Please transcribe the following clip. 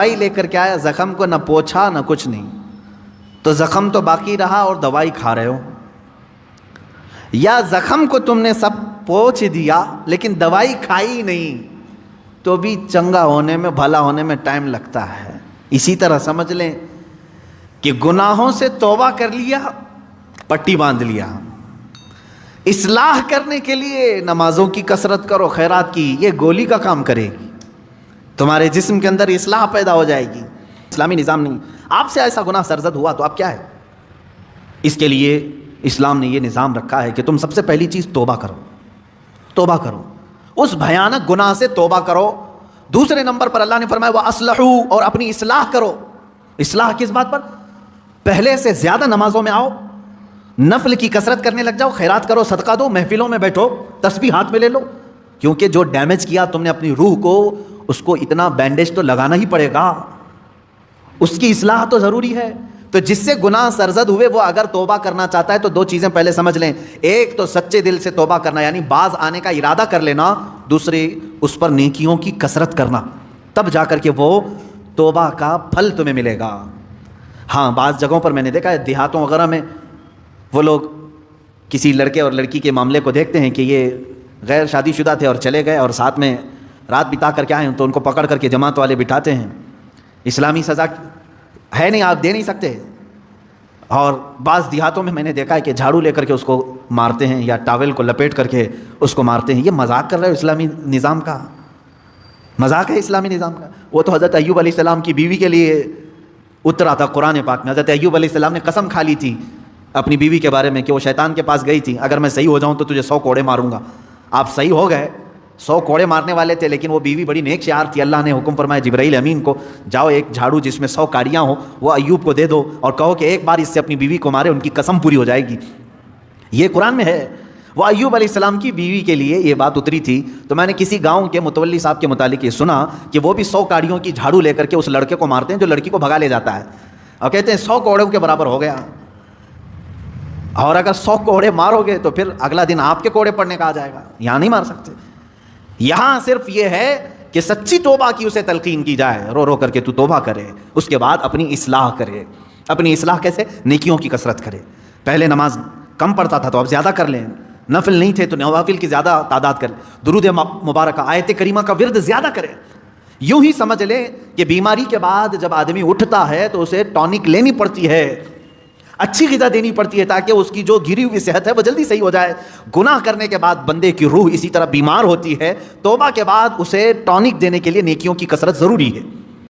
دوائی لے کر کے آیا, زخم کو نہ پوچھا نہ کچھ نہیں, تو زخم تو باقی رہا اور دوائی کھا رہے ہو. یا زخم کو تم نے سب پوچھ دیا لیکن دوائی کھائی نہیں, تو بھی چنگا ہونے میں, بھلا ہونے میں ٹائم لگتا ہے. اسی طرح سمجھ لیں کہ گناہوں سے توبہ کر لیا, پٹی باندھ لیا, اصلاح کرنے کے لیے نمازوں کی کثرت کرو, خیرات کی, یہ گولی کا کام کرے گی, تمہارے جسم کے اندر اصلاح پیدا ہو جائے گی. اسلامی نظام نہیں. آپ سے ایسا گناہ سرزد ہوا تو آپ کیا ہے؟ اس کے لیے اسلام نے یہ نظام رکھا ہے کہ تم سب سے پہلی چیز توبہ کرو, توبہ کرو, اس بھیانک گناہ سے توبہ کرو. دوسرے نمبر پر اللہ نے فرمایا وَأَصْلَحُوا, اور اپنی اصلاح کرو. اصلاح کس بات پر؟ پہلے سے زیادہ نمازوں میں آؤ, نفل کی کثرت کرنے لگ جاؤ, خیرات کرو, صدقہ دو, محفلوں میں بیٹھو, تسبیح ہاتھ میں لے لو, کیونکہ جو ڈیمیج کیا تم نے اپنی روح کو, اس کو اتنا بینڈیج تو لگانا ہی پڑے گا, اس کی اصلاح تو ضروری ہے. تو جس سے گناہ سرزد ہوئے وہ اگر توبہ کرنا چاہتا ہے تو دو چیزیں پہلے سمجھ لیں. ایک تو سچے دل سے توبہ کرنا, یعنی باز آنے کا ارادہ کر لینا. دوسری اس پر نیکیوں کی کثرت کرنا, تب جا کر کے وہ توبہ کا پھل تمہیں ملے گا. ہاں, بعض جگہوں پر میں نے دیکھا ہے, دیہاتوں وغیرہ میں وہ لوگ کسی لڑکے اور لڑکی کے معاملے کو دیکھتے ہیں کہ یہ غیر شادی شدہ تھے اور چلے گئے اور ساتھ میں رات بتا کر کے آئے ہیں, تو ان کو پکڑ کر کے جماعت والے بٹھاتے ہیں. اسلامی سزا ہے نہیں, آپ دے نہیں سکتے. اور بعض دیہاتوں میں نے دیکھا ہے کہ جھاڑو لے کر کے اس کو مارتے ہیں, یا ٹاول کو لپیٹ کر کے اس کو مارتے ہیں. یہ مذاق کر رہے ہو اسلامی نظام کا؟ مذاق ہے اسلامی نظام کا. وہ تو حضرت ایوب علیہ السلام کی بیوی کے لیے اترا تھا قرآن پاک میں. حضرت ایوب علیہ السلام نے قسم کھا لی تھی اپنی بیوی کے بارے میں کہ وہ شیطان کے پاس گئی تھی, اگر میں صحیح ہو جاؤں تو تجھے 100 کوڑے ماروں گا. آپ صحیح ہو گئے, 100 کوڑے مارنے والے تھے, لیکن وہ بیوی بڑی نیک شیار تھی. اللہ نے حکم فرمایا جبرائیل امین کو, جاؤ ایک جھاڑو جس میں 100 کاڑیاں ہوں وہ ایوب کو دے دو اور کہو کہ ایک بار اس سے اپنی بیوی کو مارے, ان کی قسم پوری ہو جائے گی. یہ قرآن میں ہے. وہ ایوب علیہ السلام کی بیوی کے لیے یہ بات اتری تھی. تو میں نے کسی گاؤں کے متولی صاحب کے متعلق یہ سنا کہ وہ بھی 100 کاڑیوں کی جھاڑو لے کر کے اس لڑکے کو مارتے ہیں جو لڑکی کو بھگا لے جاتا ہے, اور کہتے ہیں 100 کوڑوں کے برابر ہو گیا. اور اگر 100 کوڑے مارو گے تو پھر اگلا دن آپ کے کوڑے پڑنے کا آ جائے گا. یہاں نہیں مار سکتے. یہاں صرف یہ ہے کہ سچی توبہ کی اسے تلقین کی جائے, رو رو کر کے تو توبہ کرے, اس کے بعد اپنی اصلاح کرے. اپنی اصلاح کیسے؟ نیکیوں کی کثرت کرے. پہلے نماز کم پڑھتا تھا تو اب زیادہ کر لیں, نفل نہیں تھے تو نوافل کی زیادہ تعداد کر لیں, درود مبارکہ آیت کریمہ کا ورد زیادہ کرے. یوں ہی سمجھ لیں کہ بیماری کے بعد جب آدمی اٹھتا ہے تو اسے ٹونک لینی پڑتی ہے, اچھی غذا دینی پڑتی ہے تاکہ اس کی جو گری ہوئی صحت ہے وہ جلدی صحیح ہو جائے. گناہ کرنے کے بعد بندے کی روح اسی طرح بیمار ہوتی ہے. توبہ کے بعد اسے ٹونک دینے کے لیے نیکیوں کی کثرت ضروری ہے.